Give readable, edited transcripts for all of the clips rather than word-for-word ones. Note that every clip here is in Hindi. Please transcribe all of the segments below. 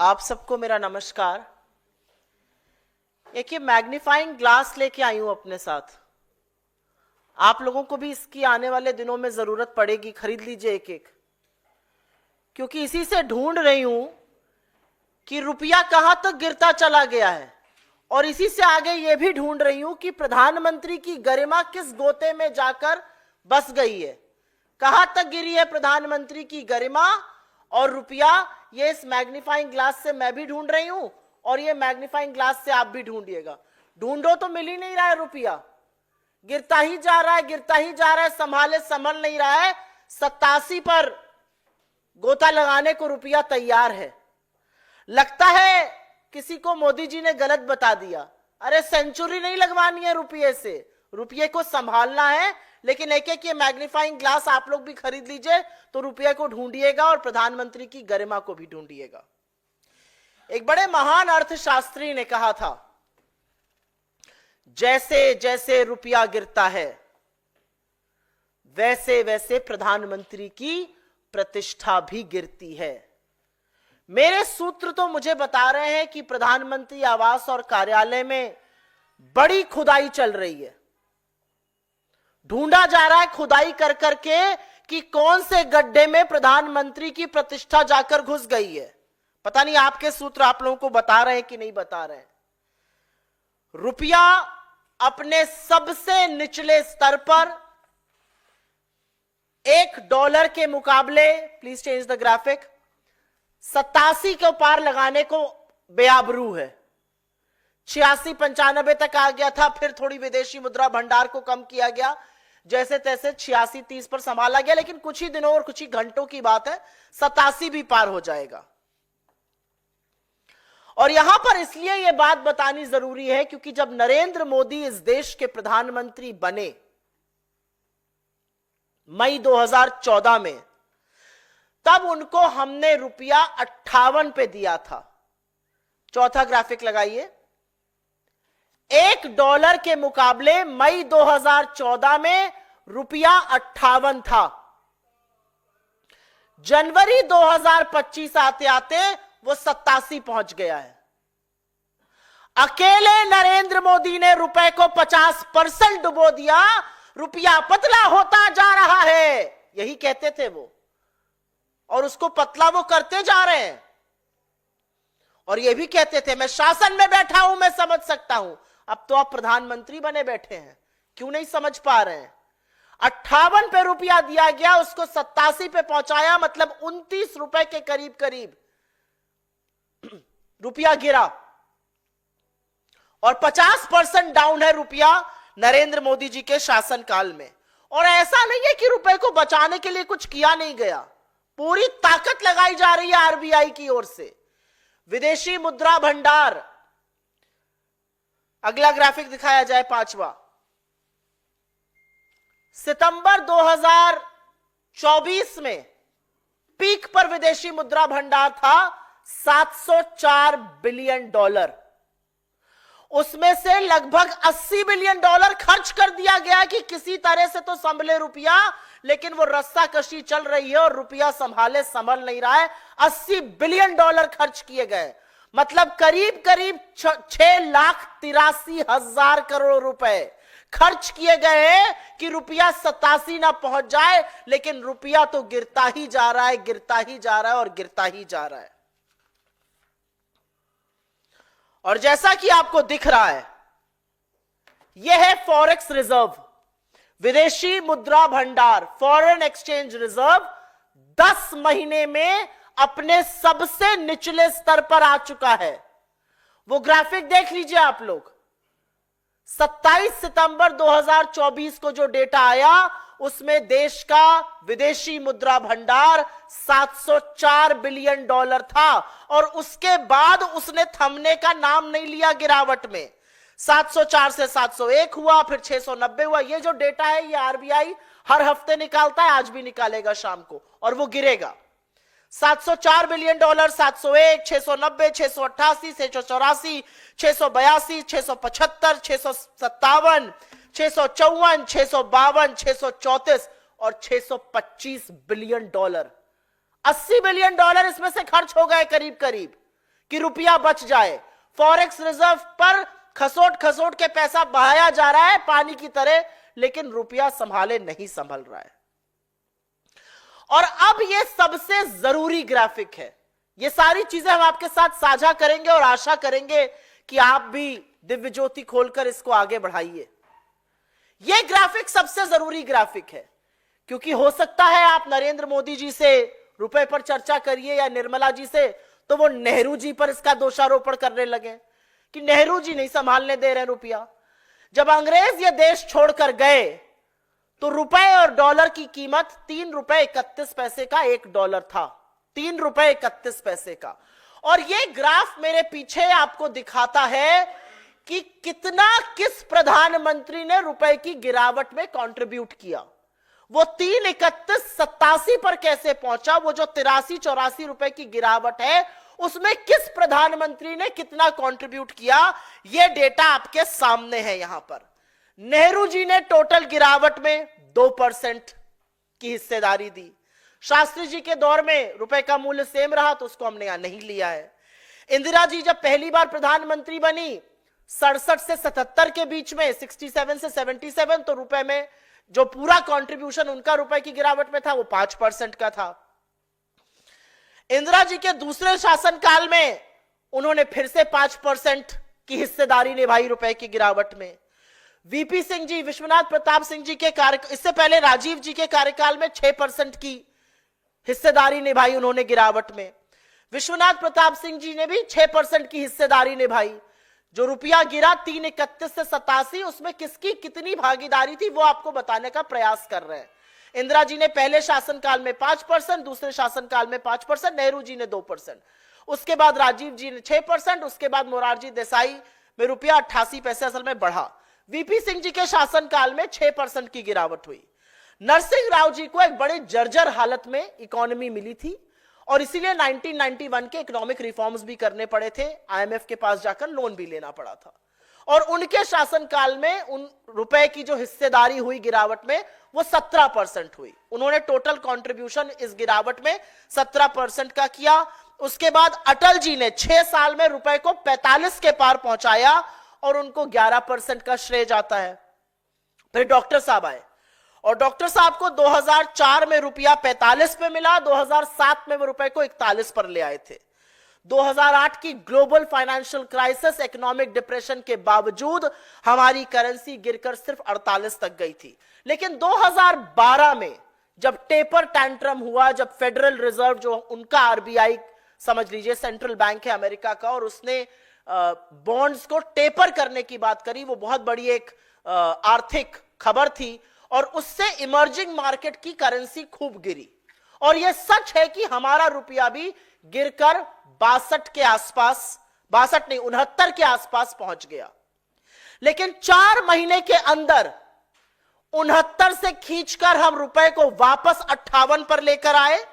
आप सबको मेरा नमस्कार। एक ये मैग्नीफाइंग ग्लास लेके आई हूं अपने साथ। आप लोगों को भी इसकी आने वाले दिनों में जरूरत पड़ेगी, खरीद लीजिए एक एक, क्योंकि इसी से ढूंढ रही हूं कि रुपया कहां तक गिरता चला गया है, और इसी से आगे ये भी ढूंढ रही हूं कि प्रधानमंत्री की गरिमा किस गोते में जाकर बस गई है। कहां तक गिरी है प्रधानमंत्री की गरिमा और रुपया, ये इस मैग्नीफाइंग ग्लास से मैं भी ढूंढ रही हूं और ये मैग्नीफाइंग ग्लास से आप भी ढूंढिएगा। ढूंढो तो मिल ही नहीं रहा है, रुपया गिरता ही जा रहा है, गिरता ही जा रहा है, संभाले संभल नहीं रहा है। 87 पर गोता लगाने को रुपया तैयार है। लगता है किसी को मोदी जी ने गलत बता दिया। अरे सेंचुरी नहीं लगवानी है रुपये से, रुपये को संभालना है। लेकिन एक एक ये मैग्नीफाइंग ग्लास आप लोग भी खरीद लीजिए तो रुपये को ढूंढिएगा और प्रधानमंत्री की गरिमा को भी ढूंढिएगा। एक बड़े महान अर्थशास्त्री ने कहा था, जैसे जैसे रुपया गिरता है वैसे वैसे प्रधानमंत्री की प्रतिष्ठा भी गिरती है। मेरे सूत्र तो मुझे बता रहे हैं कि प्रधानमंत्री आवास और कार्यालय में बड़ी खुदाई चल रही है। ढूंढा जा रहा है खुदाई कर करके कि कौन से गड्ढे में प्रधानमंत्री की प्रतिष्ठा जाकर घुस गई है। पता नहीं आपके सूत्र आप लोगों को बता रहे हैं कि नहीं बता रहे हैं। रुपया अपने सबसे निचले स्तर पर $1 के मुकाबले, प्लीज चेंज द ग्राफिक, 87 के पार लगाने को बेआबरू है। 86-95 तक आ गया था, फिर थोड़ी विदेशी मुद्रा भंडार को कम किया गया, जैसे तैसे 86-30 पर संभाला गया। लेकिन कुछ ही दिनों और कुछ ही घंटों की बात है, 87 भी पार हो जाएगा। और यहां पर इसलिए यह बात बतानी जरूरी है क्योंकि जब नरेंद्र मोदी इस देश के प्रधानमंत्री बने मई 2014 में, तब उनको हमने रुपया 58 पे दिया था। चौथा ग्राफिक लगाइए। $1 के मुकाबले मई 2014 में रुपया 58 था। जनवरी 2025 आते आते वो 87 पहुंच गया है। अकेले नरेंद्र मोदी ने रुपए को 50% डुबो दिया। रुपया पतला होता जा रहा है, यही कहते थे वो, और उसको पतला वो करते जा रहे हैं। और ये भी कहते थे मैं शासन में बैठा हूं, मैं समझ सकता हूं। अब तो आप प्रधानमंत्री बने बैठे हैं, क्यों नहीं समझ पा रहे हैं। 58 पे रुपया दिया गया, उसको 87 पे पहुंचाया, मतलब 29 रुपए के करीब करीब रुपया गिरा। और 50% डाउन है रुपया नरेंद्र मोदी जी के शासनकाल में। और ऐसा नहीं है कि रुपए को बचाने के लिए कुछ किया नहीं गया, पूरी ताकत लगाई जा रही है आरबीआई की ओर से। विदेशी मुद्रा भंडार, अगला ग्राफिक दिखाया जाए, 5वां। सितंबर 2024 में पीक पर विदेशी मुद्रा भंडार था $704 बिलियन। उसमें से लगभग $80 बिलियन खर्च कर दिया गया कि किसी तरह से तो संभले रुपया, लेकिन वो रस्सा कशी चल रही है और रुपया संभाले संभल नहीं रहा है। $80 बिलियन खर्च किए गए, मतलब करीब करीब 6,83,000 करोड़ रुपए खर्च किए गए कि रुपया 87 ना पहुंच जाए। लेकिन रुपया तो गिरता ही जा रहा है, गिरता ही जा रहा है और गिरता ही जा रहा है। और जैसा कि आपको दिख रहा है, यह है फॉरेक्स रिजर्व, विदेशी मुद्रा भंडार, फॉरेन एक्सचेंज रिजर्व 10 महीने में अपने सबसे निचले स्तर पर आ चुका है। वो ग्राफिक देख लीजिए आप लोग। 27 सितंबर 2024 को जो डेटा आया, उसमें देश का विदेशी मुद्रा भंडार $704 बिलियन था। और उसके बाद उसने थमने का नाम नहीं लिया गिरावट में। 704 से 701 हुआ, फिर 690 हुआ। ये जो डेटा है ये आरबीआई हर हफ्ते निकालता है, आज भी निकालेगा शाम को, और वो गिरेगा। $704 बिलियन, 701, 690, 688, 684, 682, 675, 657, 654, 652, 634 और $625 बिलियन। $80 बिलियन इसमें से खर्च हो गए करीब करीब। कि रुपया बच जाए। फॉरेक्स रिजर्व पर खसोट खसोट के पैसा बहाया जा रहा है पानी की तरह, लेकिन रुपया संभाले नहीं संभल रहा है। और अब यह सबसे जरूरी ग्राफिक है। ये सारी चीजें हम आपके साथ साझा करेंगे और आशा करेंगे कि आप भी दिव्य ज्योति खोलकर इसको आगे बढ़ाइए। यह ग्राफिक सबसे जरूरी ग्राफिक है, क्योंकि हो सकता है आप नरेंद्र मोदी जी से रुपए पर चर्चा करिए या निर्मला जी से, तो वो नेहरू जी पर इसका दोषारोपण करने लगे कि नेहरू जी नहीं संभालने दे रहे रुपया। जब अंग्रेज ये देश छोड़कर गए तो रुपए और डॉलर की कीमत 3 रुपए 31 पैसे का $1 था, 3 रुपए 31 पैसे का। और ये ग्राफ मेरे पीछे आपको दिखाता है कि कितना किस प्रधानमंत्री ने रुपए की गिरावट में कंट्रीब्यूट किया। वो 3.3187 पर कैसे पहुंचा, वो जो 83-84 रुपए की गिरावट है उसमें किस प्रधानमंत्री ने कितना कंट्रीब्यूट किया, ये डेटा आपके सामने है। यहां पर नेहरू जी ने टोटल गिरावट में 2% की हिस्सेदारी दी। शास्त्री जी के दौर में रुपए का मूल्य सेम रहा तो उसको हमने यहां नहीं लिया है। इंदिरा जी जब पहली बार प्रधानमंत्री बनी 67 से 77 के बीच में, 67 से 77, तो रुपए में जो पूरा कंट्रीब्यूशन उनका रुपए की गिरावट में था वो 5% का था। इंदिरा जी के दूसरे शासनकाल में उन्होंने फिर से 5% की हिस्सेदारी निभाई रुपए की गिरावट में। वीपी सिंह जी, विश्वनाथ प्रताप सिंह जी के इससे पहले राजीव जी के कार्यकाल में 6% की हिस्सेदारी निभाई उन्होंने गिरावट में। विश्वनाथ प्रताप सिंह जी ने भी 6% की हिस्सेदारी निभाई। जो रुपया गिरा 3.31 से 87, उसमें किसकी कितनी भागीदारी थी वो आपको बताने का प्रयास कर रहे हैं। इंदिरा जी ने पहले शासनकाल में 5%, दूसरे शासनकाल में 5%, नेहरू जी ने 2%, उसके बाद राजीव जी ने 6%, उसके बाद मोरारजी देसाई में रुपया 88 पैसे असल में बढ़ा। वीपी सिंह जी के शासनकाल में 6% की गिरावट हुई। नरसिंह राव जी को एक बड़े जर्जर हालत में इकोनॉमी मिली थी और इसीलिए 1991 के इकोनॉमिक रिफॉर्म्स भी करने पड़े थे, आईएमएफ के पास जाकर लोन भी लेना पड़ा था। और उनके शासनकाल में उन रुपए की जो हिस्सेदारी हुई गिरावट में वो 17% हुई। उन्होंने टोटल कंट्रीब्यूशन इस गिरावट में 17% का किया। उसके बाद अटल जी ने 6 साल में रुपए को 45 के पार पहुंचाया और उनको 11% का श्रेय जाता है। फिर डॉक्टर साहब आए और डॉक्टर साहब को 2004 में रुपया 45 पे मिला, 2007 में वो रुपए को 41 पर ले आए थे। 2008 की global financial crisis, economic depression के बावजूद हमारी करेंसी गिरकर सिर्फ 48 तक गई थी। लेकिन 2012 में जब टेपर टैंट्रम हुआ, जब फेडरल रिजर्व जो उनका आरबीआई समझ लीजिए सेंट्रल बैंक है अमेरिका का, और उसने बॉन्ड्स को टेपर करने की बात करी, वो बहुत बड़ी एक आर्थिक खबर थी और उससे इमर्जिंग मार्केट की करेंसी खूब गिरी। और यह सच है कि हमारा रुपया भी गिरकर 62 के आसपास, 62 नहीं 69 के आसपास पहुंच गया। लेकिन 4 महीने के अंदर 69 से खींचकर हम रुपए को वापस 58 पर लेकर आए।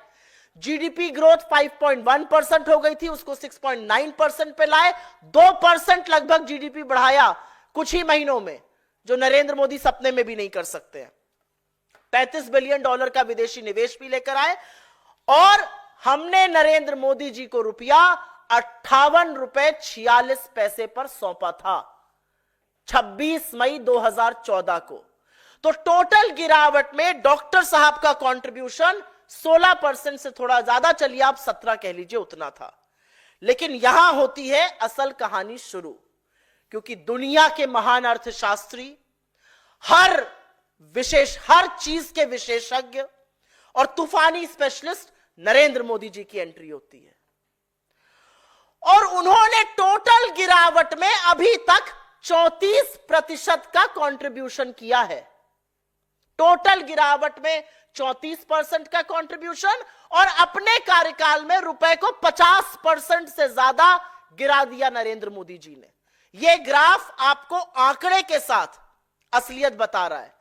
जीडीपी ग्रोथ 5.1% हो गई थी, उसको 6.9% पे लाए। 2% लगभग जीडीपी बढ़ाया कुछ ही महीनों में, जो नरेंद्र मोदी सपने में भी नहीं कर सकते हैं। $35 बिलियन का विदेशी निवेश भी लेकर आए और हमने नरेंद्र मोदी जी को रुपया 58 रुपए 46 पैसे पर सौंपा था 26 मई 2014 को। तो टोटल गिरावट में डॉक्टर साहब का कंट्रीब्यूशन 16% से थोड़ा ज्यादा, चलिए आप 17 कह लीजिए, उतना था। लेकिन यहां होती है असल कहानी शुरू, क्योंकि दुनिया के महान अर्थशास्त्री, हर चीज के विशेषज्ञ और तूफानी स्पेशलिस्ट नरेंद्र मोदी जी की एंट्री होती है। और उन्होंने टोटल गिरावट में अभी तक 34% का कंट्रीब्यूशन किया है। टोटल गिरावट में 34% का कंट्रीब्यूशन, और अपने कार्यकाल में रुपए को 50% से ज्यादा गिरा दिया नरेंद्र मोदी जी ने। यह ग्राफ आपको आंकड़े के साथ असलियत बता रहा है,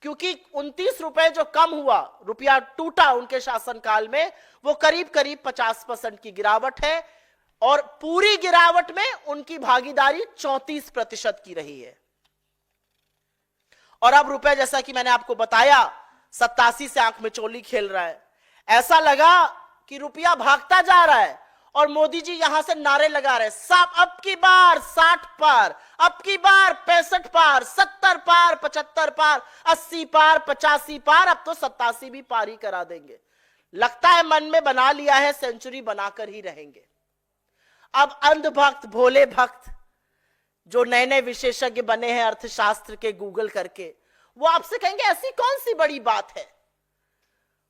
क्योंकि 29 रुपए जो कम हुआ, रुपया टूटा उनके शासनकाल में, वो करीब करीब 50% की गिरावट है। और पूरी गिरावट में उनकी भागीदारी 34% की रही है। और अब रुपए, जैसा कि मैंने आपको बताया, 87 से आंख में चोली खेल रहा है। ऐसा लगा कि रुपया भागता जा रहा है और मोदी जी यहां से नारे लगा रहे, सब अब की बार 60 पार, अब की बार 65 पार, 70 पार, 75 पार, 80 पार, 85 पार, अब तो 87 भी पार ही करा देंगे। लगता है मन में बना लिया है सेंचुरी बनाकर ही रहेंगे। अब अंधभक्त भोले भक्त जो नए नए विशेषज्ञ बने हैं अर्थशास्त्र के गूगल करके, वो आपसे कहेंगे ऐसी कौन सी बड़ी बात है,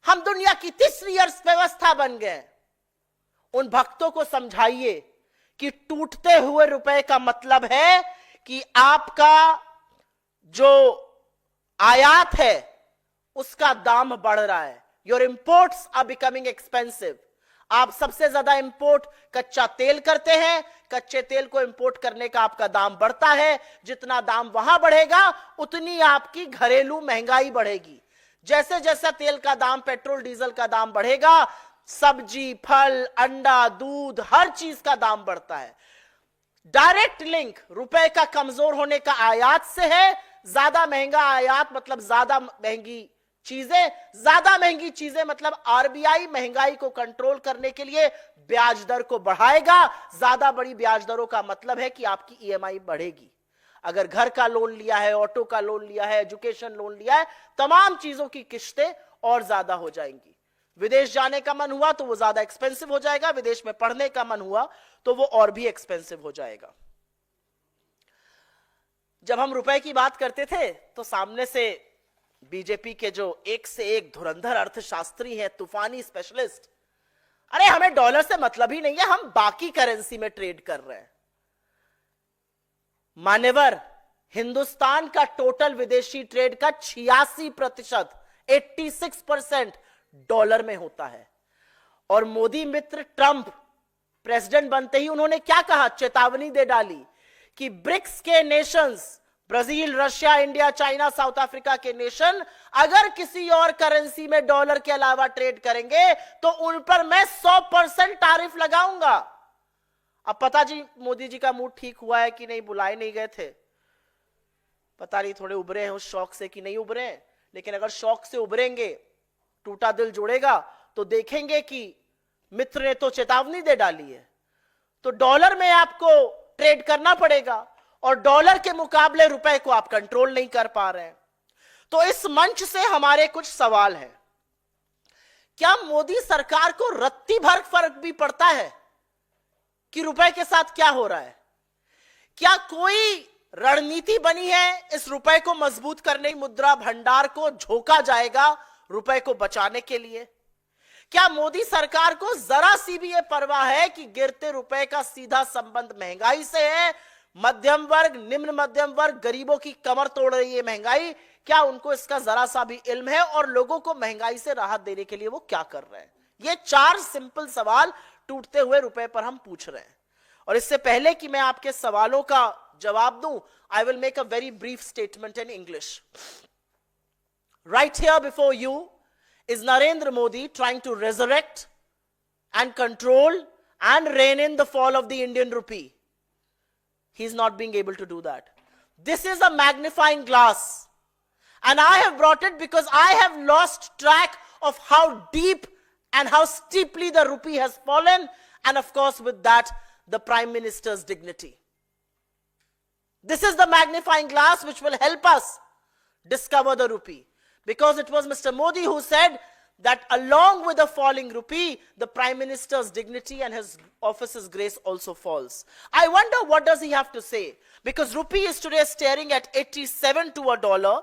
हम दुनिया की तीसरी अर्थव्यवस्था बन गए। उन भक्तों को समझाइए कि टूटते हुए रुपए का मतलब है कि आपका जो आयात है उसका दाम बढ़ रहा है। Your imports are becoming expensive. आप सबसे ज्यादा इंपोर्ट कच्चा तेल करते हैं, कच्चे तेल को इंपोर्ट करने का आपका दाम बढ़ता है। जितना दाम वहां बढ़ेगा उतनी आपकी घरेलू महंगाई बढ़ेगी। जैसे जैसा तेल का दाम, पेट्रोल डीजल का दाम बढ़ेगा, सब्जी, फल, अंडा, दूध, हर चीज का दाम बढ़ता है। डायरेक्ट लिंक रुपए का कमजोर होने का आयात से है। ज्यादा महंगा आयात मतलब ज्यादा महंगी चीजें, ज्यादा महंगी चीजें मतलब आरबीआई महंगाई को कंट्रोल करने के लिए ब्याज दर को बढ़ाएगा। ज्यादा बड़ी ब्याज दरों का मतलब है कि आपकी ईएमआई बढ़ेगी। अगर घर का लोन लिया है, ऑटो का लोन लिया है, एजुकेशन लोन लिया है, तमाम चीजों की किस्तें और ज्यादा हो जाएंगी। विदेश जाने का मन हुआ तो वो ज्यादा एक्सपेंसिव हो जाएगा, विदेश में पढ़ने का मन हुआ तो वो और भी एक्सपेंसिव हो जाएगा। जब हम रुपए की बात करते थे तो सामने से बीजेपी के जो एक से एक धुरंधर अर्थशास्त्री हैं, तूफानी स्पेशलिस्ट, अरे हमें डॉलर से मतलब ही नहीं है, हम बाकी करेंसी में ट्रेड कर रहे हैं। मान्यवर, हिंदुस्तान का टोटल विदेशी ट्रेड का 86%, 86% डॉलर में होता है। और मोदी मित्र ट्रंप प्रेसिडेंट बनते ही उन्होंने क्या कहा, चेतावनी दे डाली कि ब्रिक्स के Nations, Brazil, Russia, India, China, south Africa के नेशन अगर किसी और करेंसी में डॉलर के अलावा ट्रेड करेंगे तो उन पर मैं 100% टैरिफ लगाऊंगा। अब पता जी मोदी जी का मूड ठीक हुआ है कि नहीं, बुलाए नहीं गए थे, पता नहीं थोड़े उभरे हैं उस शौक से कि नहीं उभरे हैं। लेकिन अगर शौक से उभरेंगे, टूटा दिल जुड़ेगा तो देखेंगे कि मित्र ने तो चेतावनी दे डाली है, तो डॉलर में आपको ट्रेड करना पड़ेगा और डॉलर के मुकाबले रुपए को आप कंट्रोल नहीं कर पा रहे हैं। तो इस मंच से हमारे कुछ सवाल हैं। क्या मोदी सरकार को रत्ती भर फर्क भी पड़ता है कि रुपए के साथ क्या हो रहा है? क्या कोई रणनीति बनी है इस रुपए को मजबूत करने, मुद्रा भंडार को झोंका जाएगा रुपए को बचाने के लिए? क्या मोदी सरकार को जरा सी भी यह परवाह है कि गिरते रुपए का सीधा संबंध महंगाई से है? मध्यम वर्ग, निम्न मध्यम वर्ग, गरीबों की कमर तोड़ रही है महंगाई, क्या उनको इसका जरा सा भी इल्म है? और लोगों को महंगाई से राहत देने के लिए वो क्या कर रहे हैं? ये 4 सिंपल सवाल टूटते हुए रुपए पर हम पूछ रहे हैं। और इससे पहले कि मैं आपके सवालों का जवाब दूं, I will make a very brief statement in English. Right here before you is Narendra Modi trying to resurrect and control and rein in the fall of the Indian rupee. He's not being able to do that. This is a magnifying glass. And I have brought it because I have lost track of how deep and how steeply the rupee has fallen, and of course with that, the Prime Minister's dignity. This is the magnifying glass which will help us discover the rupee. Because it was Mr. Modi who said that along with the falling rupee, the Prime Minister's dignity and his office's grace also falls. I wonder what does he have to say? Because rupee is today staring at 87 to a dollar.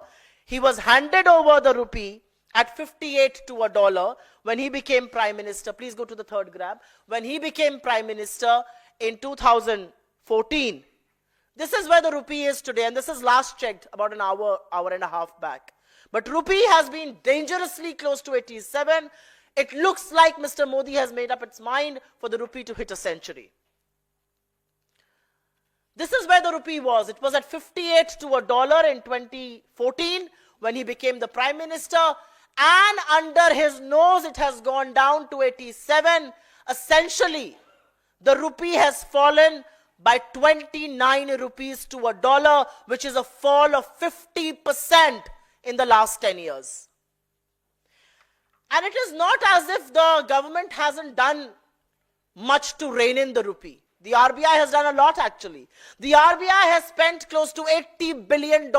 He was handed over the rupee at 58 to a dollar when he became Prime Minister. Please go to the third graph. When he became Prime Minister in 2014. This is where the rupee is today, and this is last checked about an hour and a half back. But rupee has been dangerously close to 87. It looks like Mr. Modi has made up its mind for the rupee to hit a century. This is where the rupee was. It was at 58 to a dollar in 2014 when he became the Prime Minister. And under his nose, it has gone down to 87. Essentially, the rupee has fallen by 29 rupees to a dollar, which is a fall of 50% in the last 10 years. And it is not as if the government hasn't done much to rein in the rupee. The RBI has done a lot actually. The RBI has spent close to $80 billion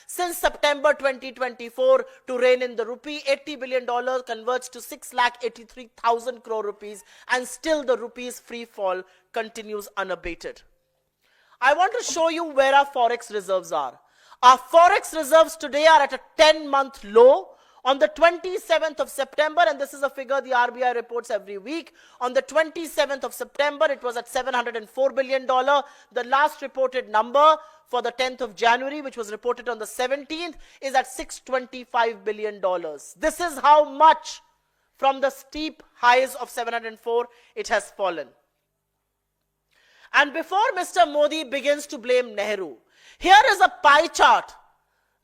since September 2024 to rein in the rupee. $80 billion converts to 6,83,000 crore rupees, and still the rupee's free fall continues unabated. I want to show you where our forex reserves are. Our forex reserves today are at a 10-month low. On the 27th of September, and this is a figure the RBI reports every week, on the 27th of September, it was at $704 billion. The last reported number for the 10th of January, which was reported on the 17th, is at $625 billion. This is how much from the steep highs of 704 it has fallen. And before Mr. Modi begins to blame Nehru, here is a pie chart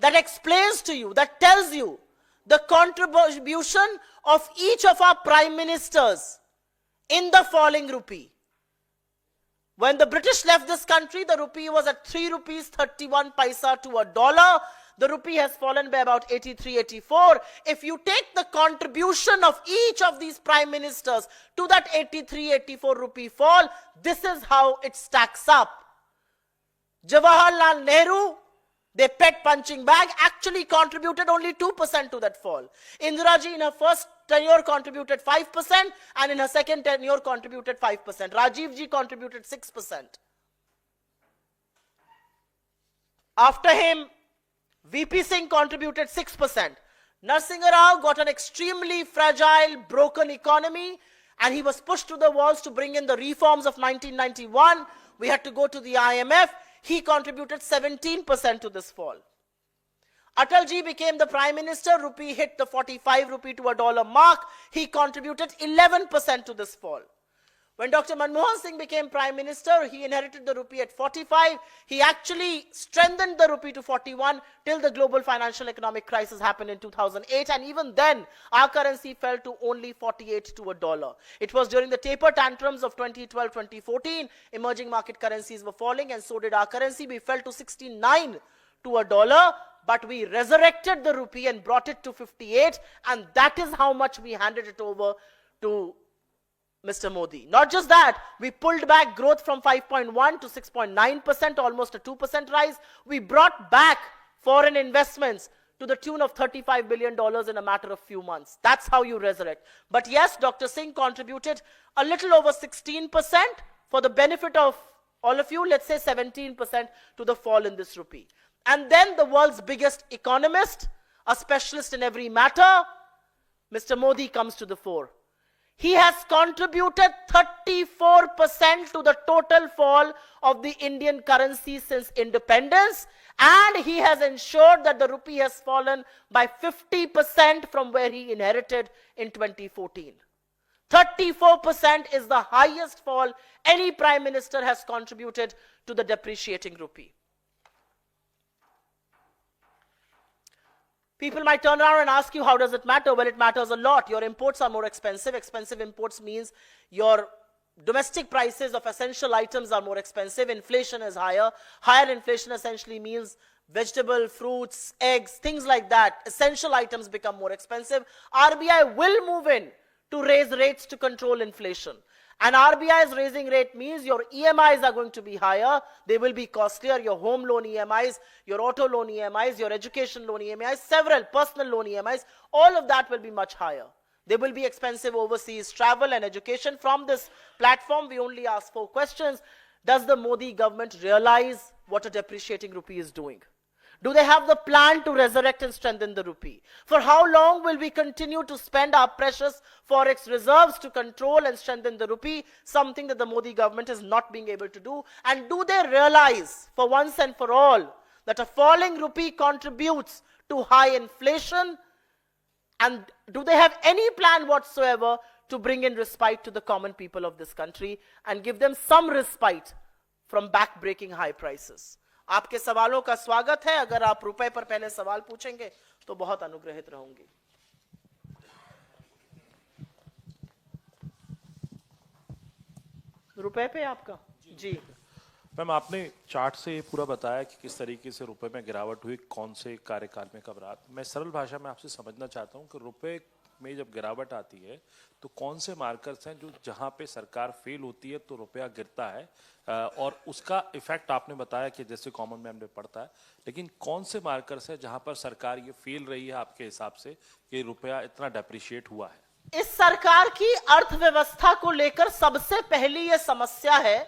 that explains to you, that tells you the contribution of each of our prime ministers in the falling rupee. When the British left this country, the rupee was at 3 rupees 31 paisa to a dollar. The rupee has fallen by about 83, 84. If you take the contribution of each of these prime ministers to that 83, 84 rupee fall, this is how it stacks up. Jawaharlal Nehru, their pet punching bag, actually contributed only 2% to that fall. Indira Ji in her first tenure contributed 5%, and in her second tenure contributed 5%. Rajiv Ji contributed 6%. After him, VP Singh contributed 6%. Narasimha Rao got an extremely fragile, broken economy, and he was pushed to the walls to bring in the reforms of 1991. We had to go to the IMF. He contributed 17% to this fall. Atal Ji became the prime minister. Rupee hit the 45 rupee to a dollar mark. He contributed 11% to this fall. When Dr. Manmohan Singh became prime minister, he inherited the rupee at 45. He actually strengthened the rupee to 41 till the global financial economic crisis happened in 2008. And even then, our currency fell to only 48 to a dollar. It was during the taper tantrums of 2012-2014, emerging market currencies were falling, and so did our currency. We fell to 69 to a dollar, but we resurrected the rupee and brought it to 58, and that is how much we handed it over to Mr. Modi. Not just that, we pulled back growth from 5.1 to 6.9%, almost a 2% rise. We brought back foreign investments to the tune of $35 billion in a matter of few months. That's how you resurrect. But yes, Dr. Singh contributed a little over 16%. For the benefit of all of you, let's say 17% to the fall in this rupee. And then the world's biggest economist, a specialist in every matter, Mr. Modi comes to the fore. He has contributed 34% to the total fall of the Indian currency since independence, and he has ensured that the rupee has fallen by 50% from where he inherited in 2014. 34% is the highest fall any prime minister has contributed to the depreciating rupee. People might turn around and ask you, how does it matter? Well, it matters a lot. Your imports are more expensive. Expensive imports means your domestic prices of essential items are more expensive. Inflation is higher. Higher inflation essentially means vegetable, fruits, eggs, things like that. Essential items become more expensive. RBI will move in to raise rates to control inflation. And RBI's raising rate means your EMIs are going to be higher. They will be costlier. Your home loan EMIs, your auto loan EMIs, your education loan EMIs, several personal loan EMIs, all of that will be much higher. They will be expensive overseas travel and education. From this platform, we only ask 4 questions. Does the Modi government realize what a depreciating rupee is doing? Do they have the plan to resurrect and strengthen the rupee? For how long will we continue to spend our precious forex reserves to control and strengthen the rupee, something that the Modi government is not being able to do? And do they realize, for once and for all, that a falling rupee contributes to high inflation? And do they have any plan whatsoever to bring in respite to the common people of this country and give them some respite from back-breaking high prices? आपके सवालों का स्वागत है. अगर आप रुपए पर पहले सवाल पूछेंगे तो बहुत अनुग्रहित रहूंगी. रुपए पे आपका जी. मैम, आपने चार्ट से पूरा बताया कि किस तरीके से रुपए में गिरावट हुई, कौन से कार्यकाल में कब रात. मैं सरल भाषा में आपसे समझना चाहता हूं कि रुपए में जब गिरावट आती है तो कौन से मार्कर्स हैं जो जहां पे सरकार फेल होती है तो रुपया गिरता है, और उसका इफेक्ट आपने बताया कि जैसे कॉमन मैन में पड़ता है, लेकिन कौन से मार्कर्स है जहां पर सरकार ये फेल रही है आपके हिसाब से कि रुपया इतना डेप्रिशिएट हुआ है? इस सरकार की अर्थव्यवस्था को लेकर सबसे पहली यह समस्या है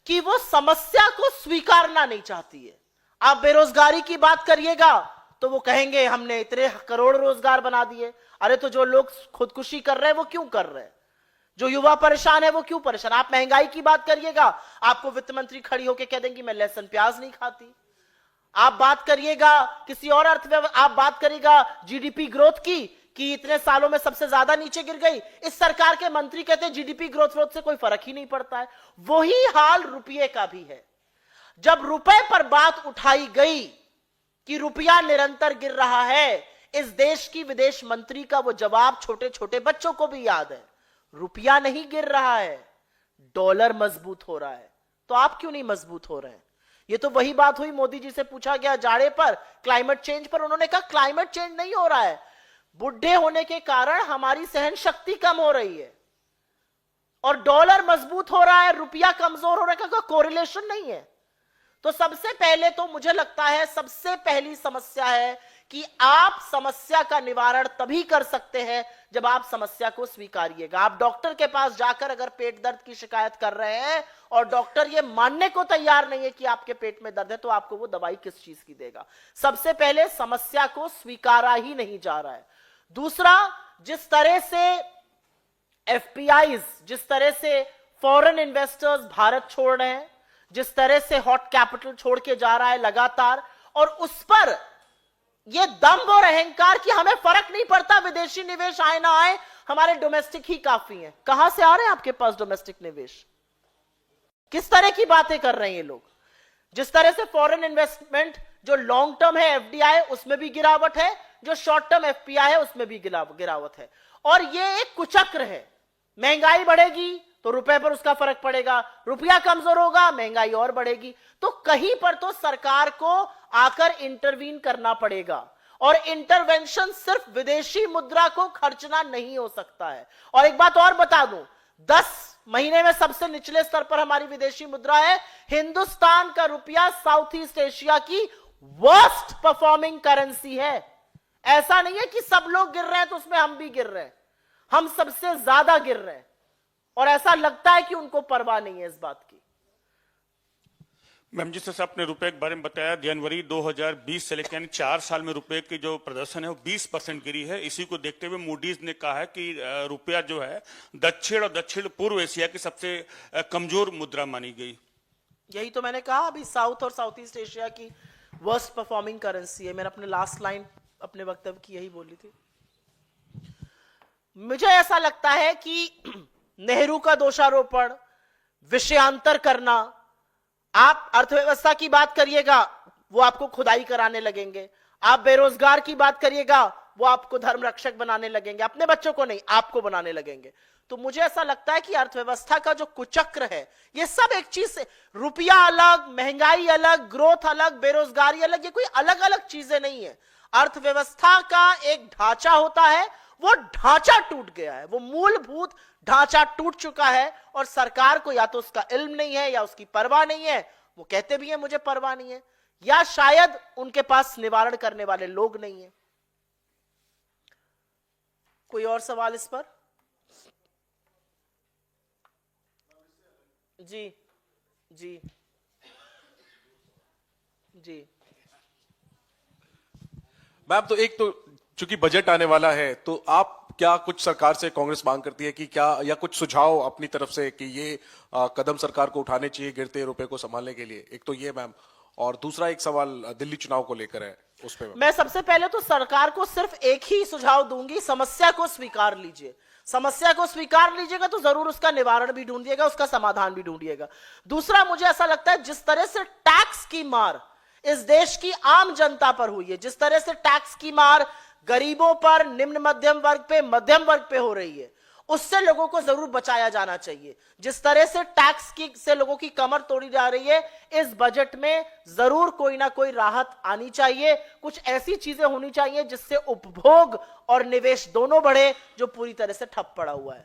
कि वो समस्या को स्वीकारना नहीं चाहती है। आप बेरोजगारी की बात करिएगा तो वो कहेंगे हमने इतने करोड़ रोजगार बना दिए। अरे तो जो लोग खुदकुशी कर रहे हैं वो क्यों कर रहे हैं? जो युवा परेशान है वो क्यों परेशान? आप महंगाई की बात करिएगा, आपको वित्त मंत्री खड़ी होकर कह देंगी मैं लहसुन प्याज नहीं खाती। आप बात करिएगा किसी और अर्थव्यवस्था, आप बात करिएगा जीडीपी ग्रोथ की कि इतने सालों में सबसे ज्यादा नीचे गिर गई, इस सरकार के मंत्री कहते हैं जीडीपी ग्रोथ से कोई फर्क ही नहीं पड़ता है। वही हाल रुपये का भी है। जब रुपए पर बात उठाई गई कि रुपया निरंतर गिर रहा है, इस देश की विदेश मंत्री का वो जवाब छोटे छोटे बच्चों को भी याद है, रुपया नहीं गिर रहा है, डॉलर मजबूत हो रहा है। तो आप क्यों नहीं मजबूत हो रहे हैं? ये तो वही बात हुई, मोदी जी से पूछा गया जाड़े पर, क्लाइमेट चेंज पर, उन्होंने कहा क्लाइमेट चेंज नहीं हो रहा है, बुढ़े होने के कारण हमारी सहन शक्ति कम हो रही है और डॉलर मजबूत हो रहा है, रुपया कमजोर हो रहा है, का कोरिलेशन नहीं है। तो सबसे पहले तो मुझे लगता है सबसे पहली समस्या है कि आप समस्या का निवारण तभी कर सकते हैं जब आप समस्या को स्वीकारिएगा। आप डॉक्टर के पास जाकर अगर पेट दर्द की शिकायत कर रहे हैं और डॉक्टर ये मानने को तैयार नहीं है कि आपके पेट में दर्द है, तो आपको वो दवाई किस चीज की देगा? सबसे पहले समस्या को स्वीकारा ही नहीं जा रहा है। दूसरा, जिस तरह से एफपीआईज, जिस तरह से फॉरेन इन्वेस्टर्स भारत छोड़ रहे हैं, जिस तरह से हॉट कैपिटल छोड़ के जा रहा है लगातार, और उस पर यह दंभ और अहंकार कि हमें फर्क नहीं पड़ता विदेशी निवेश आए ना आए, हमारे डोमेस्टिक ही काफी है। कहां से आ रहे हैं आपके पास डोमेस्टिक निवेश? किस तरह की बातें कर रहे हैं ये लोग? जिस तरह से फॉरेन इन्वेस्टमेंट जो लॉन्ग टर्म है एफडीआई, उसमें भी गिरावट है, जो शॉर्ट टर्म एफपीआई है उसमें भी गिरावट है। और ये एक कुचक्र है। महंगाई बढ़ेगी तो रुपए पर उसका फर्क पड़ेगा, रुपया कमजोर होगा महंगाई और बढ़ेगी। तो कहीं पर तो सरकार को आकर इंटरवीन करना पड़ेगा, और इंटरवेंशन सिर्फ विदेशी मुद्रा को खर्चना नहीं हो सकता है। और एक बात और बता दूं, 10 महीने में सबसे निचले स्तर पर हमारी विदेशी मुद्रा है। हिंदुस्तान का रुपया साउथ ईस्ट एशिया की वर्स्ट परफॉर्मिंग करेंसी है। ऐसा नहीं है कि सब लोग गिर रहे हैं तो उसमें हम भी गिर रहे हैं, हम सबसे ज्यादा गिर रहे हैं, और ऐसा लगता है कि उनको परवाह नहीं है इस बात की। मैम, जिस तरह से आपने रुपए के बारे में बताया, जनवरी 2020 से लेकर 4 साल में रुपए की जो प्रदर्शन है वो 20% गिरी है। इसी को देखते हुए मूडीज ने कहा है कि रुपया जो है दक्षिण और दक्षिण पूर्व एशिया की सबसे कमजोर मुद्रा मानी गई। यही तो मैंने कहा, अभी साउथ और साउथ ईस्ट एशिया की वर्स्ट परफॉर्मिंग करेंसी है। मैंने अपने लास्ट लाइन अपने वक्तव्य की यही बोली थी। मुझे ऐसा लगता है कि नेहरू का दोषारोपण, विषयांतर करना, आप अर्थव्यवस्था की बात करिएगा वो आपको खुदाई कराने लगेंगे, आप बेरोजगार की बात करिएगा वो आपको धर्म रक्षक बनाने लगेंगे, अपने बच्चों को नहीं आपको बनाने लगेंगे। तो मुझे ऐसा लगता है कि अर्थव्यवस्था का जो कुचक्र है, ये सब एक चीज से, रुपया अलग, महंगाई अलग, ग्रोथ अलग, बेरोजगारी अलग, ये कोई अलग अलग चीजें नहीं है। अर्थव्यवस्था का एक ढांचा होता है, वो ढांचा टूट गया है, वो मूलभूत ढांचा टूट चुका है, और सरकार को या तो उसका इल्म नहीं है या उसकी परवाह नहीं है। वो कहते भी हैं मुझे परवाह नहीं है, या शायद उनके पास निवारण करने वाले लोग नहीं है। कोई और सवाल इस पर? जी जी जी। मैम, तो एक तो चूंकि बजट आने वाला है, तो आप क्या कुछ सरकार से कांग्रेस मांग करती है कि क्या, या कुछ सुझाव अपनी तरफ से कि ये कदम सरकार को उठाने चाहिए गिरते रुपए को संभालने के लिए? एक तो ये मैम, और दूसरा एक सवाल दिल्ली चुनाव को लेकर है, उस पे मैं सबसे पहले तो सरकार को सिर्फ एक ही सुझाव दूंगी, समस्या को स्वीकार लीजिए। समस्या को स्वीकार लीजिएगा तो जरूर उसका निवारण भी ढूंढिएगा, उसका समाधान भी ढूंढिएगा। दूसरा, मुझे ऐसा लगता है जिस तरह से टैक्स की मार इस देश की आम जनता पर हुई है, जिस तरह से टैक्स की मार गरीबों पर, निम्न मध्यम वर्ग पे, मध्यम वर्ग पे हो रही है, उससे लोगों को जरूर बचाया जाना चाहिए। जिस तरह से टैक्स की से लोगों की कमर तोड़ी जा रही है, इस बजट में जरूर कोई ना कोई राहत आनी चाहिए। कुछ ऐसी चीजें होनी चाहिए जिससे उपभोग और निवेश दोनों बढ़े, जो पूरी तरह से ठप पड़ा हुआ है।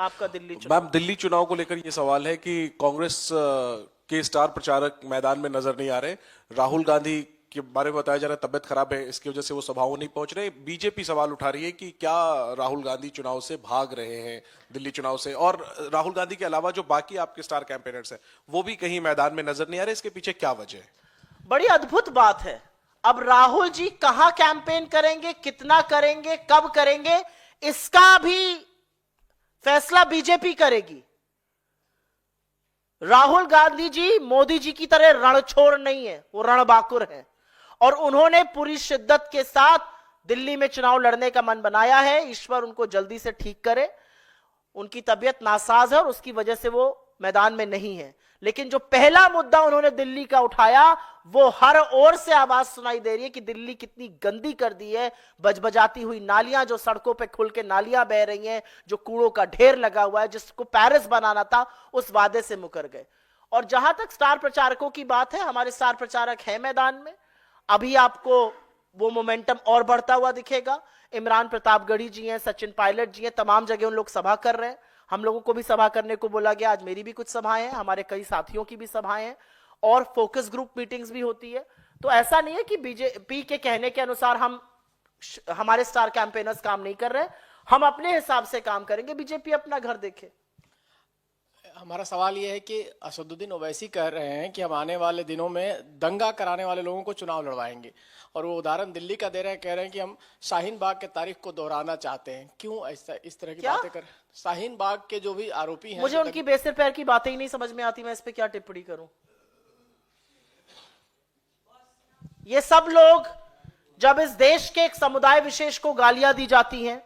आपका दिल्ली चुनाव। मैम, दिल्ली चुनाव को लेकर ये सवाल है कि कांग्रेस के स्टार प्रचारक मैदान में नजर नहीं आ रहे। राहुल गांधी के बारे में बताया जा रहा है तबियत खराब है, इसकी वजह से वो सभाओं नहीं पहुंच रहे। बीजेपी सवाल उठा रही है कि क्या राहुल गांधी चुनाव से भाग रहे हैं, दिल्ली चुनाव से। और राहुल गांधी के अलावा जो बाकी आपके स्टार कैंपेनर्स हैं वो भी कहीं मैदान में नजर नहीं आ रहे। इसके पीछे क्या वजह है? बड़ी अद्भुत बात है। अब राहुल जी कहां कैंपेन करेंगे, कितना करेंगे, कब करेंगे, इसका भी फैसला बीजेपी करेगी। राहुल गांधी जी मोदी जी की तरह रणछोड़ नहीं है, वो रणबाकुर है, और उन्होंने पूरी शिद्दत के साथ दिल्ली में चुनाव लड़ने का मन बनाया है। ईश्वर उनको जल्दी से ठीक करे। उनकी तबीयत नासाज है और उसकी वजह से वो मैदान में नहीं है। लेकिन जो पहला मुद्दा उन्होंने दिल्ली का उठाया, वो हर ओर से आवाज सुनाई दे रही है कि दिल्ली कितनी गंदी कर दी है। बजबजाती हुई नालियां, जो सड़कों पे खुल के नालियां बह रही हैं, जो कूड़ों का ढेर लगा हुआ है, जिसको पेरिस बनाना था, उस वादे से मुकर गए। और जहां तक स्टार प्रचारकों की बात है, हमारे स्टार प्रचारक हैं मैदान में। अभी आपको वो मोमेंटम और बढ़ता हुआ दिखेगा। इमरान प्रतापगढ़ी जी हैं, सचिन पायलट जी हैं, तमाम जगह उन लोग सभा कर रहे हैं। हम लोगों को भी सभा करने को बोला गया। आज मेरी भी कुछ सभाएं हैं, हमारे कई साथियों की भी सभाएं हैं, और फोकस ग्रुप मीटिंग्स भी होती है। तो ऐसा नहीं है कि बीजेपी के कहने के अनुसार हमारे स्टार कैंपेनर्स काम नहीं कर रहे। हम अपने हिसाब से काम करेंगे, बीजेपी अपना घर देखे। हमारा सवाल यह है कि असदुद्दीन ओवैसी कह रहे हैं कि हम आने वाले दिनों में दंगा कराने वाले लोगों को चुनाव लड़वाएंगे, और वो उदाहरण दिल्ली का दे रहे हैं। कह रहे हैं कि हम शाहीन बाग के तारीख को दोहराना चाहते हैं। क्यों ऐसा इस तरह की बातें कर? शाहीन बाग के जो भी आरोपी हैं, मुझे उनकी बेसिर पैर की बातें ही नहीं समझ में आती, मैं इस पे क्या टिप्पणी करूं। ये सब लोग, जब इस देश के एक समुदाय विशेष को गालियां दी जाती हैं,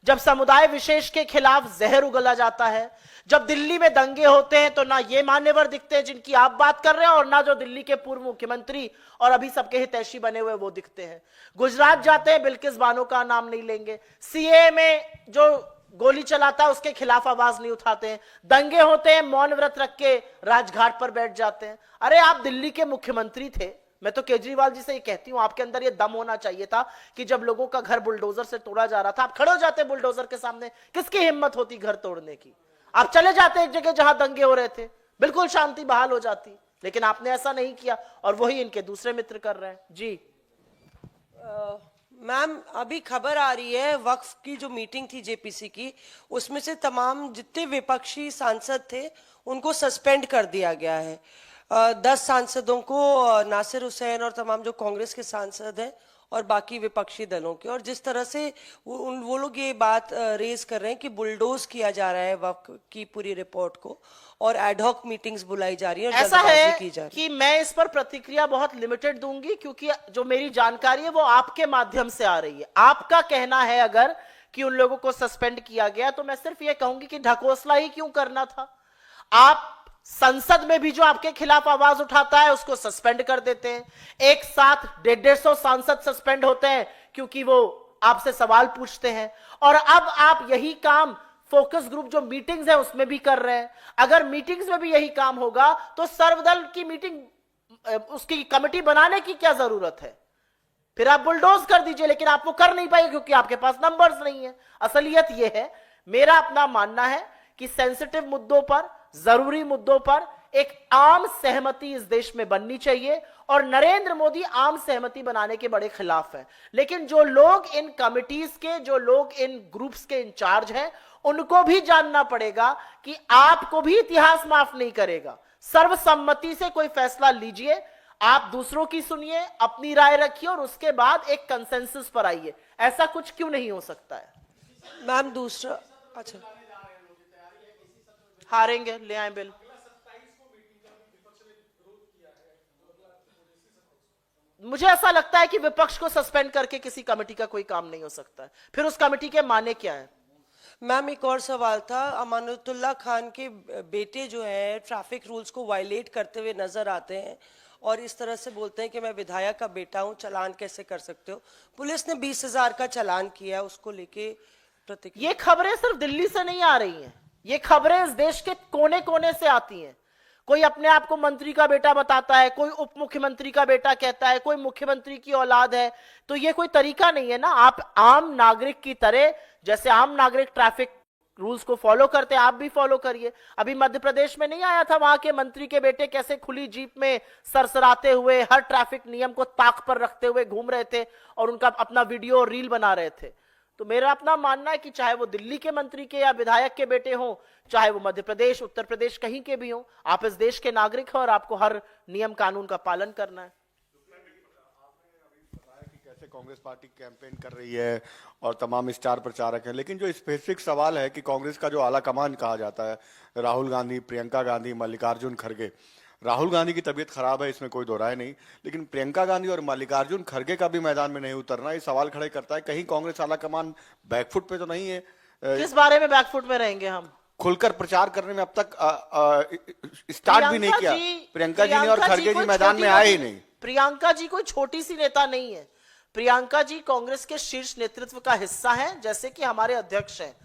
जब समुदाय विशेष के खिलाफ जहर उगला जाता है, जब दिल्ली में दंगे होते हैं, तो ना ये मान्यवर दिखते हैं जिनकी आप बात कर रहे हैं, और ना जो दिल्ली के पूर्व मुख्यमंत्री और अभी सबके हितैषी बने हुए वो दिखते हैं। गुजरात जाते हैं, बिल्किस बानो का नाम नहीं लेंगे। सीए में जो गोली चलाता है उसके खिलाफ आवाज नहीं उठाते हैं। दंगे होते हैं, मौन व्रत रख के राजघाट पर बैठ जाते हैं। अरे आप दिल्ली के मुख्यमंत्री थे। मैं तो केजरीवाल जी से ये कहती हूं, आपके अंदर ये दम होना चाहिए था कि जब लोगों का घर बुलडोजर से तोड़ा जा रहा था, आप खड़े हो जाते बुलडोजर के सामने। किसकी हिम्मत होती घर तोड़ने की? आप चले जाते एक जगह जहां दंगे हो रहे थे, बिल्कुल शांति बहाल हो जाती। लेकिन आपने ऐसा नहीं किया, और वही इनके दूसरे मित्र कर रहे हैं। जी मैम, अभी खबर आ रही है वक्फ की जो मीटिंग थी जेपीसी की, उसमें से तमाम जितने विपक्षी सांसद थे उनको सस्पेंड कर दिया गया है। 10 सांसदों को, नासिर हुसैन और तमाम जो कांग्रेस के सांसद हैं और बाकी विपक्षी दलों के। और जिस तरह से वो लोग ये बात रेज कर रहे हैं कि बुलडोज किया जा रहा है वक्फ की पूरी रिपोर्ट को, और एडहॉक मीटिंग्स बुलाई जा रही है, ऐसा है कि मैं इस पर प्रतिक्रिया बहुत लिमिटेड दूंगी, क्योंकि जो मेरी जानकारी है वो आपके माध्यम से आ रही है। आपका कहना है अगर कि उन लोगों को सस्पेंड किया गया, तो मैं सिर्फ ये कहूंगी कि ढकोसला ही क्यों करना था। आप संसद में भी जो आपके खिलाफ आवाज उठाता है उसको सस्पेंड कर देते हैं। एक साथ 150 सांसद सस्पेंड होते हैं क्योंकि वो आपसे सवाल पूछते हैं। और अब आप यही काम फोकस ग्रुप जो मीटिंग्स है उसमें भी कर रहे हैं। अगर मीटिंग्स में भी यही काम होगा तो सर्वदल की मीटिंग, उसकी कमेटी बनाने की क्या जरूरत है? फिर आप बुलडोज कर दीजिए, लेकिन आप वो कर नहीं पाएंगे क्योंकि आपके पास नंबर्स नहीं है। असलियत यह है, मेरा अपना मानना है कि सेंसिटिव मुद्दों पर, जरूरी मुद्दों पर एक आम सहमति इस देश में बननी चाहिए, और नरेंद्र मोदी आम सहमति बनाने के बड़े खिलाफ हैं। लेकिन जो लोग इन कमिटीज के, जो लोग इन ग्रुप्स के इंचार्ज हैं, उनको भी जानना पड़ेगा कि आपको भी इतिहास माफ नहीं करेगा। सर्वसम्मति से कोई फैसला लीजिए, आप दूसरों की सुनिए, अपनी राय रखिए, और उसके बाद एक कंसेंसस पर आइए। ऐसा कुछ क्यों नहीं हो सकता है? मैम दूसरा, अच्छा, हारेंगे, ले आए बिल। मुझे ऐसा लगता है कि विपक्ष को सस्पेंड करके किसी कमेटी का कोई काम नहीं हो सकता है। फिर उस कमेटी के माने क्या है? मैम एक और सवाल था। अमानुतुल्लाह खान के बेटे जो है ट्रैफिक रूल्स को वायलेट करते हुए नजर आते हैं, और इस तरह से बोलते हैं कि मैं विधायक का बेटा हूं, चालान कैसे कर सकते हो। पुलिस ने 20,000 का चालान किया, उसको लेके प्रतिक्रिया। ये खबरें सिर्फ दिल्ली से नहीं आ रही हैं, ये खबरें इस देश के कोने कोने से आती हैं। कोई अपने आप को मंत्री का बेटा बताता है, कोई उप मुख्यमंत्री का बेटा कहता है, कोई मुख्यमंत्री की औलाद है। तो ये कोई तरीका नहीं है ना। आप आम नागरिक की तरह, जैसे आम नागरिक ट्रैफिक रूल्स को फॉलो करते हैं, आप भी फॉलो करिए। अभी मध्य प्रदेश में नहीं आया था, वहां के मंत्री के बेटे कैसे खुली जीप में सरसराते हुए हर ट्रैफिक नियम को ताक पर रखते हुए घूम रहे थे और उनका अपना वीडियो और रील बना रहे थे। तो मेरा अपना मानना है कि चाहे वो दिल्ली के मंत्री के या विधायक के बेटे हों, चाहे वो मध्य प्रदेश, उत्तर प्रदेश, कहीं के भी हों, आप इस देश के नागरिक हैं और आपको हर नियम कानून का पालन करना है। कैसे कांग्रेस पार्टी कैंपेन कर रही है और तमाम स्टार प्रचारक हैं, लेकिन जो स्पेसिफिक सवाल है कि कांग्रेस का जो आला कमान कहा जाता है, राहुल गांधी, प्रियंका गांधी, मल्लिकार्जुन खड़गे, राहुल गांधी की तबीयत खराब है, इसमें कोई दो राय नहीं, लेकिन प्रियंका गांधी और मल्लिकार्जुन खड़गे का भी मैदान में नहीं उतरना, ये सवाल खड़े करता है कहीं कांग्रेस आला कमान बैकफुट पे तो नहीं है। किस बारे में बैकफुट में रहेंगे हम? खुलकर प्रचार करने में अब तक स्टार्ट भी नहीं किया। प्रियंका जी ने और खड़गे जी मैदान में आए ही नहीं। प्रियंका जी कोई छोटी सी नेता नहीं है। प्रियंका जी कांग्रेस के शीर्ष नेतृत्व का हिस्सा हैं, जैसे कि हमारे अध्यक्ष हैं।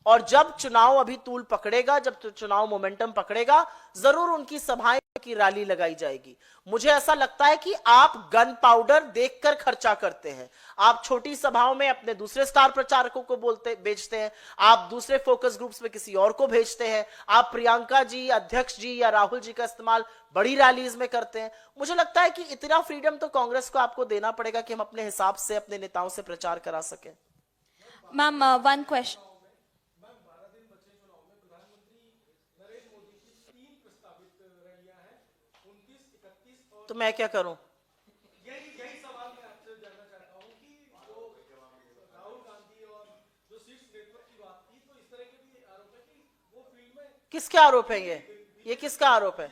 और जब चुनाव अभी तूल पकड़ेगा, जब चुनाव मोमेंटम पकड़ेगा, जरूर उनकी सभाएं की रैली लगाई जाएगी। मुझे ऐसा लगता है कि आप गन पाउडर देखकर खर्चा करते हैं। आप छोटी सभाओं में अपने दूसरे स्टार प्रचारकों को बेचते हैं, आप दूसरे फोकस ग्रुप्स में किसी और को भेजते हैं, आप प्रियंका जी, अध्यक्ष जी या राहुल जी का इस्तेमाल बड़ी रैलीज में करते हैं। मुझे लगता है कि इतना फ्रीडम तो कांग्रेस को आपको देना पड़ेगा कि हम अपने हिसाब से अपने नेताओं से प्रचार करा सकें। Ma'am, one question. तो मैं क्या करूं? यही सवाल मैं आपसे जानना चाहता हूं कि जो राहुल गांधी और जो शीर्ष नेतृत्व की बात की, तो इस तरह के भी आरोप है कि वो फील्ड में किसके आरोप है? ये किसका आरोप है?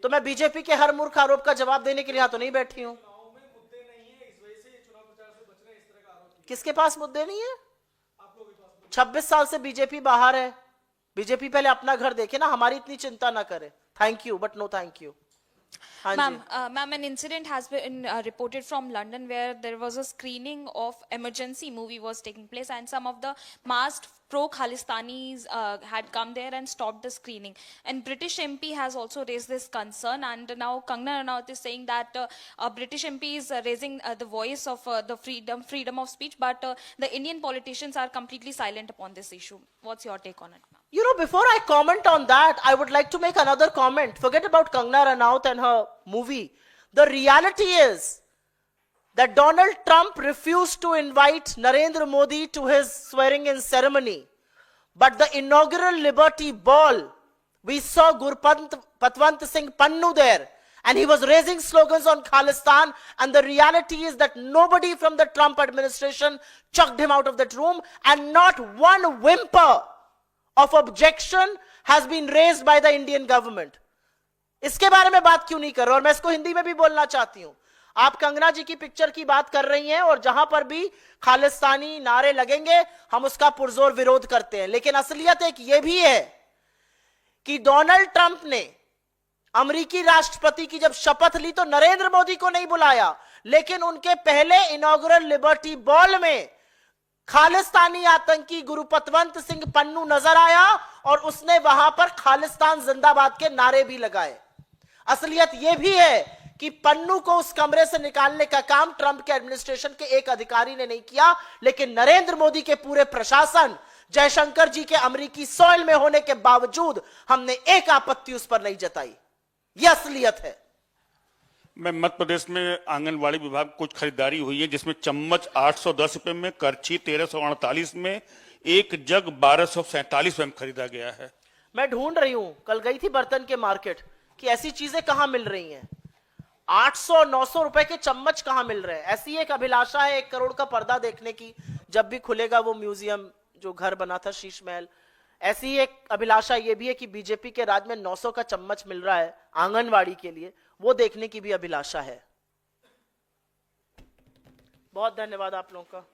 तो मैं बीजेपी के हर मूर्ख आरोप का जवाब देने के लिए यहाँ तो नहीं बैठी हूं। मुद्दे नहीं है, इस वजह से ये चुनाव प्रचार से बच रहे हैं, इस तरह का आरोप किसके पास मुद्दे नहीं है? 26 साल से बीजेपी बाहर है। बीजेपी पहले अपना घर देखे ना, हमारी इतनी चिंता ना करे। Thank you but no thank you. Ma'am, an incident has been reported from London where there was a screening of emergency movie was taking place, and some of the masked pro-Khalistanis had come there and stopped the screening. And British MP has also raised this concern, and now Kangana Ranaut is saying that a British MP is raising the voice of the freedom of speech, but the Indian politicians are completely silent upon this issue. What's your take on it, ma'am? You know, before I comment on that, I would like to make another comment. Forget about Kangana Ranaut and her movie. The reality is that Donald Trump refused to invite Narendra Modi to his swearing-in ceremony. But the inaugural Liberty Ball, we saw Patwant Singh Pannu there, and he was raising slogans on Khalistan, and the reality is that nobody from the Trump administration chucked him out of that room, and not one whimper of objection has been raised by the Indian government. इसके बारे में बात क्यों नहीं कर रहे? और मैं इसको हिंदी में भी बोलना चाहती हूं। आप कंगना जी की पिक्चर की बात कर रही हैं और जहां पर भी खालिस्तानी नारे लगेंगे हम उसका पुरजोर विरोध करते हैं, लेकिन असलियत एक यह भी है कि डोनाल्ड ट्रंप ने अमेरिकी राष्ट्रपति की जब शपथ ली तो नरेंद्र मोदी को नहीं बुलाया, लेकिन उनके पहले इनॉग्रल लिबर्टी बॉल में खालिस्तानी आतंकी गुरुपतवंत सिंह पन्नू नजर आया और उसने वहां पर खालिस्तान जिंदाबाद के नारे भी लगाए। असलियत यह भी है कि पन्नू को उस कमरे से निकालने का काम ट्रंप के एडमिनिस्ट्रेशन के एक अधिकारी ने नहीं किया, लेकिन नरेंद्र मोदी के पूरे प्रशासन, जयशंकर जी के अमेरिकी सॉइल में होने के बावजूद हमने एक आपत्ति उस पर नहीं जताई। यह असलियत है। मैं मध्य प्रदेश में आंगनबाड़ी विभाग कुछ खरीदारी हुई है, जिसमें चम्मच 810 रुपए में, करछी 1348 में, एक जग 1247 में खरीदा गया है। मैं ढूंढ रही हूं, कल गई थी बर्तन के मार्केट, कि ऐसी चीजें कहां मिल रही हैं। 800-900 रुपए के चम्मच कहां मिल रहे हैं? ऐसी एक अभिलाषा है 1 करोड़ का पर्दा देखने की, जब भी खुलेगा वो म्यूजियम जो घर बना था शीश महल। ऐसी ही एक अभिलाषा ये भी है कि बीजेपी के राज में 900 का चम्मच मिल रहा है आंगनवाड़ी के लिए, वो देखने की भी अभिलाषा है। बहुत धन्यवाद आप लोगों का।